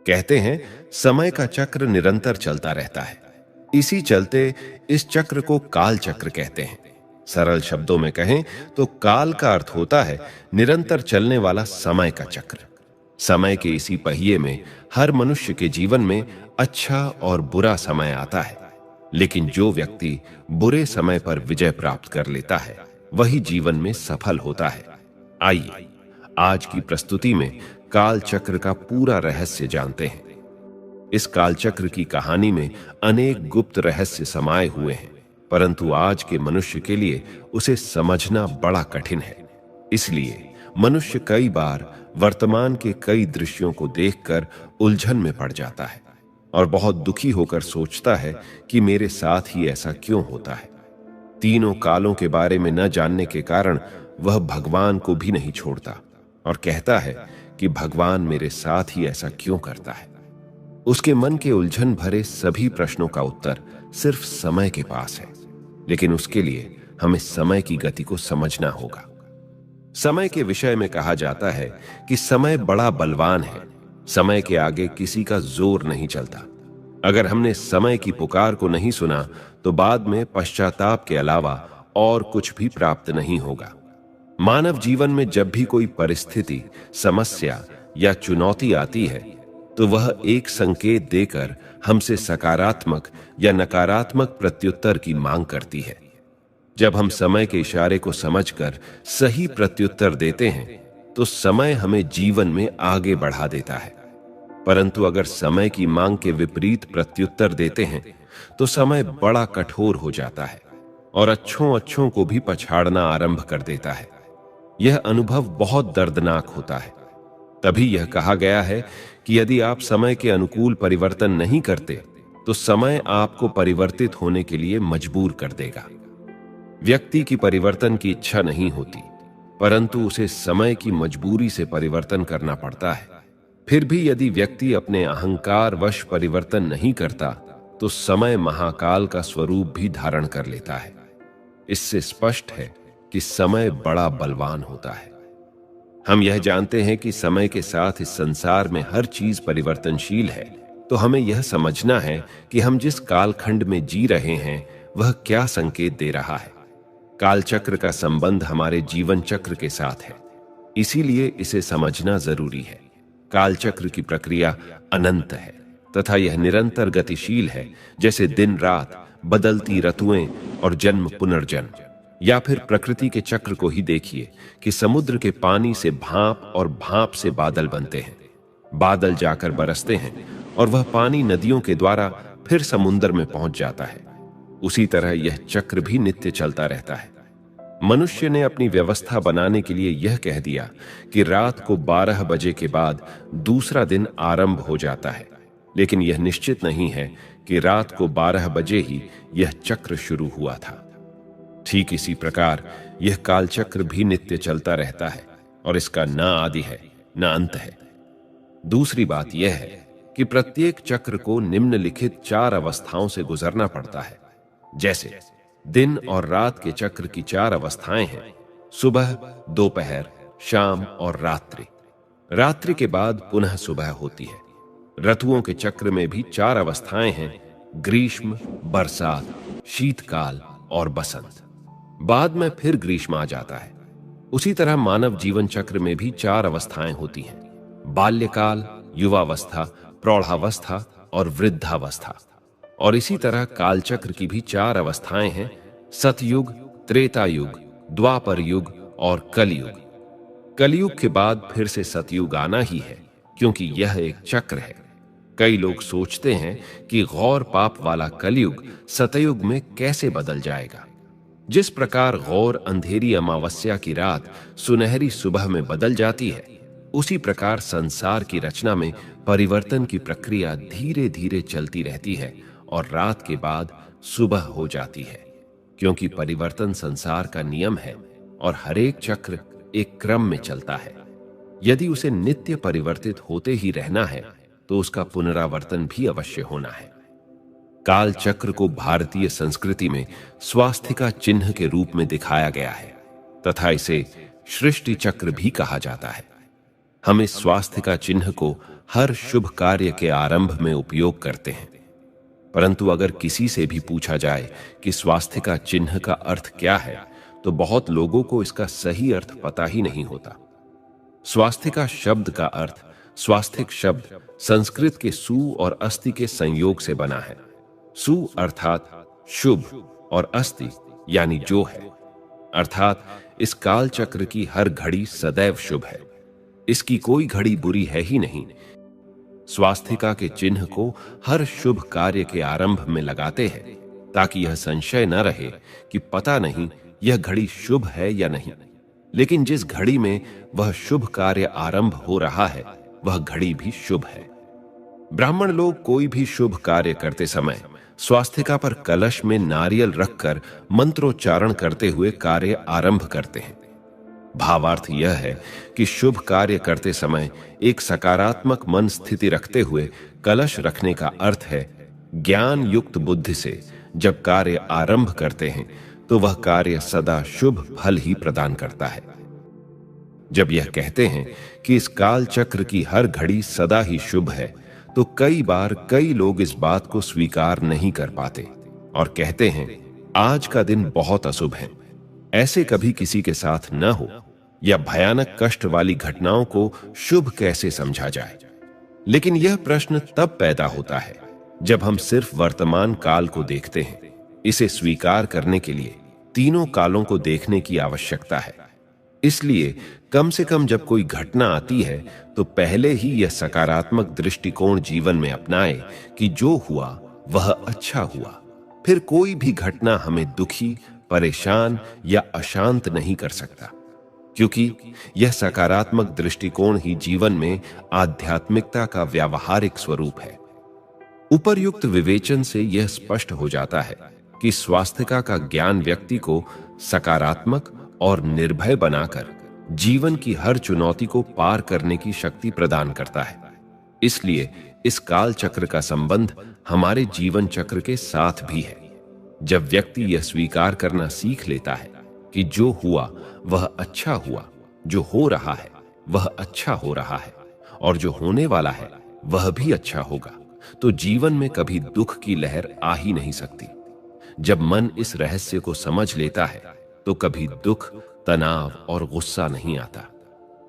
कहते हैं समय का चक्र निरंतर चलता रहता है। इसी चलते इस चक्र को काल चक्र कहते हैं। सरल शब्दों में कहें तो काल का अर्थ होता है निरंतर चलने वाला समय का चक्र। समय के इसी पहिए में हर मनुष्य के जीवन में अच्छा और बुरा समय आता है, लेकिन जो व्यक्ति बुरे समय पर विजय प्राप्त कर लेता है वही जीवन में सफल होता है। आइए आज की प्रस्तुति में काल चक्र का पूरा रहस्य जानते हैं। इस काल चक्र की कहानी में अनेक गुप्त रहस्य समाये हुए हैं, परंतु आज के मनुष्य के लिए उसे समझना बड़ा कठिन है। इसलिए मनुष्य कई बार वर्तमान के कई दृश्यों को देखकर उलझन में पड़ जाता है और बहुत दुखी होकर सोचता है कि मेरे साथ ही ऐसा क्यों होता है। तीनों कालों के बारे में न जानने के कारण वह भगवान को भी नहीं छोड़ता और कहता है कि भगवान मेरे साथ ही ऐसा क्यों करता है। उसके मन के उलझन भरे सभी प्रश्नों का उत्तर सिर्फ समय के पास है, लेकिन उसके लिए हमें समय की गति को समझना होगा। समय के विषय में कहा जाता है कि समय बड़ा बलवान है, समय के आगे किसी का जोर नहीं चलता। अगर हमने समय की पुकार को नहीं सुना तो बाद में पश्चाताप के अलावा और कुछ भी प्राप्त नहीं होगा। मानव जीवन में जब भी कोई परिस्थिति, समस्या या चुनौती आती है तो वह एक संकेत देकर हमसे सकारात्मक या नकारात्मक प्रत्युत्तर की मांग करती है। जब हम समय के इशारे को समझकर सही प्रत्युत्तर देते हैं तो समय हमें जीवन में आगे बढ़ा देता है, परंतु अगर समय की मांग के विपरीत प्रत्युत्तर देते हैं तो समय बड़ा कठोर हो जाता है और अच्छों को भी पछाड़ना आरंभ कर देता है। यह अनुभव बहुत दर्दनाक होता है। तभी यह कहा गया है कि यदि आप समय के अनुकूल परिवर्तन नहीं करते तो समय आपको परिवर्तित होने के लिए मजबूर कर देगा। व्यक्ति की परिवर्तन की इच्छा नहीं होती, परंतु उसे समय की मजबूरी से परिवर्तन करना पड़ता है। फिर भी यदि व्यक्ति अपने अहंकार वश परिवर्तन नहीं करता तो समय महाकाल का स्वरूप भी धारण कर लेता है। इससे स्पष्ट है कि समय बड़ा बलवान होता है। हम यह जानते हैं कि समय के साथ इस संसार में हर चीज परिवर्तनशील है, तो हमें यह समझना है कि हम जिस कालखंड में जी रहे हैं वह क्या संकेत दे रहा है। कालचक्र का संबंध हमारे जीवन चक्र के साथ है, इसीलिए इसे समझना जरूरी है। कालचक्र की प्रक्रिया अनंत है तथा यह निरंतर गतिशील है, जैसे दिन रात, बदलती ऋतुएं और जन्म पुनर्जन्म। या फिर प्रकृति के चक्र को ही देखिए कि समुद्र के पानी से भाप और भाप से बादल बनते हैं, बादल जाकर बरसते हैं और वह पानी नदियों के द्वारा फिर समुद्र में पहुंच जाता है। उसी तरह यह चक्र भी नित्य चलता रहता है। मनुष्य ने अपनी व्यवस्था बनाने के लिए यह कह दिया कि रात को 12 बजे के बाद दूसरा दिन आरंभ हो जाता है, लेकिन यह निश्चित नहीं है कि रात को 12 बजे ही यह चक्र शुरू हुआ था। ठीक इसी प्रकार यह कालचक्र भी नित्य चलता रहता है और इसका न आदि है न अंत है। दूसरी बात यह है कि प्रत्येक चक्र को निम्नलिखित 4 अवस्थाओं से गुजरना पड़ता है। जैसे दिन और रात के चक्र की 4 अवस्थाएं हैं: सुबह, दोपहर, शाम और रात्रि। रात्रि के बाद पुनः सुबह होती है। ऋतुओं के चक्र में भी 4 अवस्थाएं हैं: ग्रीष्म, बरसात, शीतकाल और बसंत। बाद में फिर ग्रीष्म आ जाता है। उसी तरह मानव जीवन चक्र में भी 4 अवस्थाएं होती हैं: बाल्यकाल, युवावस्था, प्रौढ़ावस्था और वृद्धावस्था। और इसी तरह कालचक्र की भी 4 अवस्थाएं हैं: सतयुग, त्रेता युग, द्वापर युग और कलयुग। कलयुग के बाद फिर से सतयुग आना ही है, क्योंकि यह एक चक्र है। कई लोग सोचते हैं कि गौर पाप वाला कलयुग सतयुग में कैसे बदल जाएगा। जिस प्रकार गौर अंधेरी अमावस्या की रात सुनहरी सुबह में बदल जाती है, उसी प्रकार संसार की रचना में परिवर्तन की प्रक्रिया धीरे धीरे चलती रहती है और रात के बाद सुबह हो जाती है, क्योंकि परिवर्तन संसार का नियम है और हर एक चक्र एक क्रम में चलता है। यदि उसे नित्य परिवर्तित होते ही रहना है तो उसका पुनरावर्तन भी अवश्य होना है। काल चक्र को भारतीय संस्कृति में स्वास्तिका चिन्ह के रूप में दिखाया गया है तथा इसे सृष्टि चक्र भी कहा जाता है। हम इस स्वास्थ्य का चिन्ह को हर शुभ कार्य के आरंभ में उपयोग करते हैं। परंतु अगर किसी से भी पूछा जाए कि स्वास्थ्य का चिन्ह का अर्थ क्या है, तो बहुत लोगों को इसका सही अर्थ पता ही नहीं होता। स्वास्थ्य का शब्द का अर्थ, स्वास्थिक शब्द संस्कृत के सु और अस्ति के संयोग से बना है। सु अर्थात शुभ और अस्ति यानी जो है, अर्थात इस काल चक्र की हर घड़ी सदैव शुभ है, इसकी कोई घड़ी बुरी है ही नहीं। स्वास्थिका के चिन्ह को हर शुभ कार्य के आरंभ में लगाते हैं ताकि यह संशय न रहे कि पता नहीं यह घड़ी शुभ है या नहीं, लेकिन जिस घड़ी में वह शुभ कार्य आरंभ हो रहा है वह घड़ी भी शुभ है। ब्राह्मण लोग कोई भी शुभ कार्य करते समय स्वास्थिका पर कलश में नारियल रखकर मंत्रोच्चारण करते हुए कार्य आरंभ करते हैं। भावार्थ यह है कि शुभ कार्य करते समय एक सकारात्मक मन स्थिति रखते हुए कलश रखने का अर्थ है ज्ञान युक्त बुद्धि से जब कार्य आरंभ करते हैं तो वह कार्य सदा शुभ फल ही प्रदान करता है। जब यह कहते हैं कि इस काल चक्र की हर घड़ी सदा ही शुभ है, तो कई बार कई लोग इस बात को स्वीकार नहीं कर पाते और कहते हैं आज का दिन बहुत अशुभ है, ऐसे कभी किसी के साथ न हो, या भयानक कष्ट वाली घटनाओं को शुभ कैसे समझा जाए। लेकिन यह प्रश्न तब पैदा होता है जब हम सिर्फ वर्तमान काल को देखते हैं। इसे स्वीकार करने के लिए तीनों कालों को देखने की आवश्यकता है। इसलिए कम से कम जब कोई घटना आती है तो पहले ही यह सकारात्मक दृष्टिकोण जीवन में अपनाए कि जो हुआ वह अच्छा हुआ। फिर कोई भी घटना हमें दुखी, परेशान या अशांत नहीं कर सकता, क्योंकि यह सकारात्मक दृष्टिकोण ही जीवन में आध्यात्मिकता का व्यावहारिक स्वरूप है। उपर्युक्त विवेचन से यह स्पष्ट हो जाता है कि स्वास्थ्यका का ज्ञान व्यक्ति को सकारात्मक और निर्भय बनाकर जीवन की हर चुनौती को पार करने की शक्ति प्रदान करता है। इसलिए इस काल चक्र का संबंध हमारे जीवन चक्र के साथ भी है। जब व्यक्ति यह स्वीकार करना सीख लेता है कि जो हुआ वह अच्छा हुआ, जो हो रहा है वह अच्छा हो रहा है और जो होने वाला है वह भी अच्छा होगा, तो जीवन में कभी दुख की लहर आ ही नहीं सकती। जब मन इस रहस्य को समझ लेता है तो कभी दुख, तनाव और गुस्सा नहीं आता।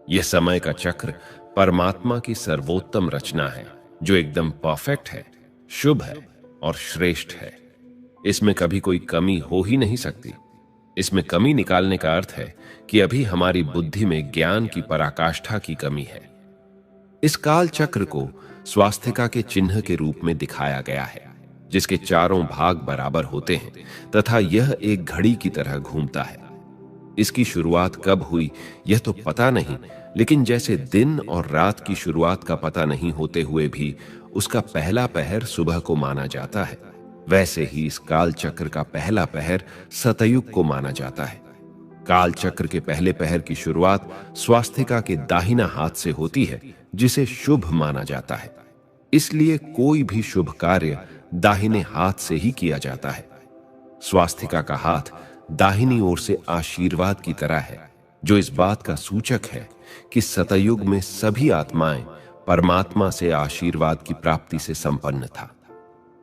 यह समय का चक्र परमात्मा की सर्वोत्तम रचना है जो एकदम परफेक्ट है, शुभ है और श्रेष्ठ है। इसमें कभी कोई कमी हो ही नहीं सकती। इसमें कमी निकालने का अर्थ है कि अभी हमारी बुद्धि में ज्ञान की पराकाष्ठा की कमी है। इस काल चक्र को स्वास्थ्यका के चिन्ह के रूप में दिखाया गया है, जिसके चारों भाग बराबर होते हैं तथा यह एक घड़ी की तरह घूमता है। इसकी शुरुआत कब हुई यह तो पता नहीं, लेकिन जैसे दिन और रात की शुरुआत का पता नहीं होते हुए भी उसका पहला पहर सुबह को माना जाता है, वैसे ही इस काल चक्र का पहला पहर सतयुग को माना जाता है। काल चक्र के पहले पहर की शुरुआत स्वास्थ्यका के दाहिना हाथ से होती है, जिसे शुभ माना जाता है। इसलिए कोई भी शुभ कार्य दाहिने हाथ से ही किया जाता है। स्वास्थ्यका का हाथ दाहिनी ओर से आशीर्वाद की तरह है, जो इस बात का सूचक है कि सतयुग में सभी आत्माएं परमात्मा से आशीर्वाद की प्राप्ति से संपन्न था।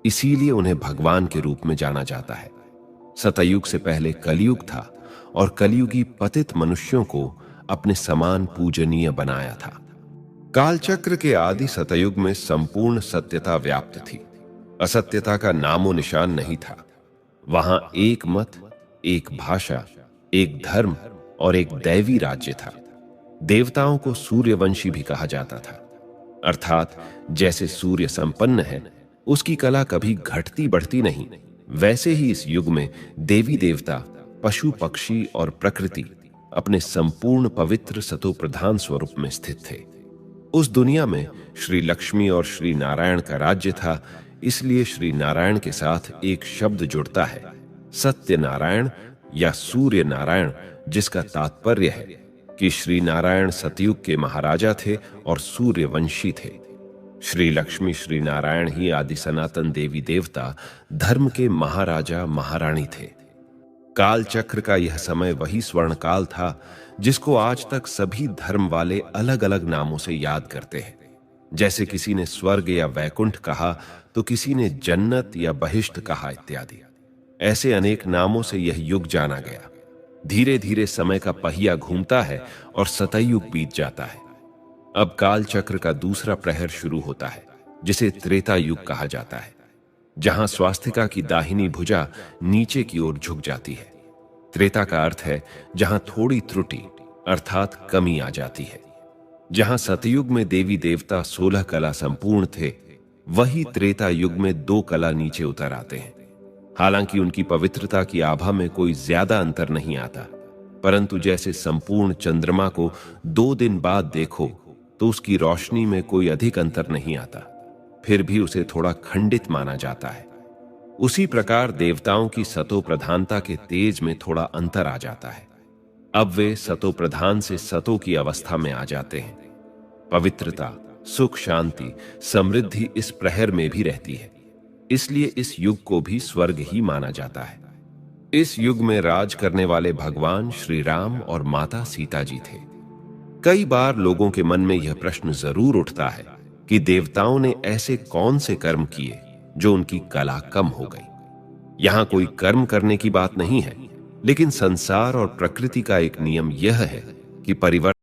इसीलिए उन्हें भगवान के रूप में जाना जाता है। सतयुग से पहले कलयुग था और कलयुगी पतित मनुष्यों को अपने समान पूजनीय बनाया था। कालचक्र के आदि सतयुग में संपूर्ण सत्यता व्याप्त थी। असत्यता का नामो निशान नहीं था। वहां एक मत, एक भाषा, एक धर्म और एक दैवी राज्य था। देवताओं को सूर्यवंशी भी कहा जाता था, अर्थात जैसे सूर्य संपन्न है, उसकी कला कभी घटती बढ़ती नहीं, वैसे ही इस युग में देवी देवता, पशु पक्षी और प्रकृति अपने संपूर्ण पवित्र सतोप्रधान स्वरूप में स्थित थे। उस दुनिया में श्री लक्ष्मी और श्री नारायण का राज्य था, इसलिए श्री नारायण के साथ एक शब्द जुड़ता है, सत्य नारायण या सूर्य नारायण, जिसका तात्पर्य है कि श्री नारायण सतयुग के महाराजा थे और सूर्यवंशी थे। श्री लक्ष्मी श्री नारायण ही आदि सनातन देवी देवता, धर्म के महाराजा महारानी थे। काल चक्र का यह समय वही स्वर्ण काल था जिसको आज तक सभी धर्म वाले अलग अलग नामों से याद करते हैं। जैसे किसी ने स्वर्ग या वैकुंठ कहा तो किसी ने जन्नत या बहिष्ट कहा इत्यादि। ऐसे अनेक नामों से यह युग जाना गया। धीरे धीरे समय का पहिया घूमता है और सतयुग बीत जाता है। अब काल चक्र का दूसरा प्रहर शुरू होता है, जिसे त्रेता युग कहा जाता है, जहां स्वास्तिका की दाहिनी भुजा नीचे की ओर झुक जाती है। त्रेता का अर्थ है जहां थोड़ी त्रुटि अर्थात कमी आ जाती है। जहां सतयुग में देवी देवता 16 कला संपूर्ण थे, वही त्रेता युग में 2 कला नीचे उतर आते हैं। हालांकि उनकी पवित्रता की आभा में कोई ज्यादा अंतर नहीं आता, परंतु जैसे संपूर्ण चंद्रमा को 2 दिन बाद देखो तो उसकी रोशनी में कोई अधिक अंतर नहीं आता, फिर भी उसे थोड़ा खंडित माना जाता है। उसी प्रकार देवताओं की सतो प्रधानता के तेज में थोड़ा अंतर आ जाता है। अब वे सतो प्रधान से सतो की अवस्था में आ जाते हैं। पवित्रता, सुख, शांति, समृद्धि इस प्रहर में भी रहती है। इसलिए इस युग को भी स्वर्ग ही माना जाता है। इस युग में राज करने वाले भगवान श्री राम और माता सीता जी थे। कई बार लोगों के मन में यह प्रश्न जरूर उठता है कि देवताओं ने ऐसे कौन से कर्म किए जो उनकी कला कम हो गई। यहां कोई कर्म करने की बात नहीं है, लेकिन संसार और प्रकृति का एक नियम यह है कि परिवर्तन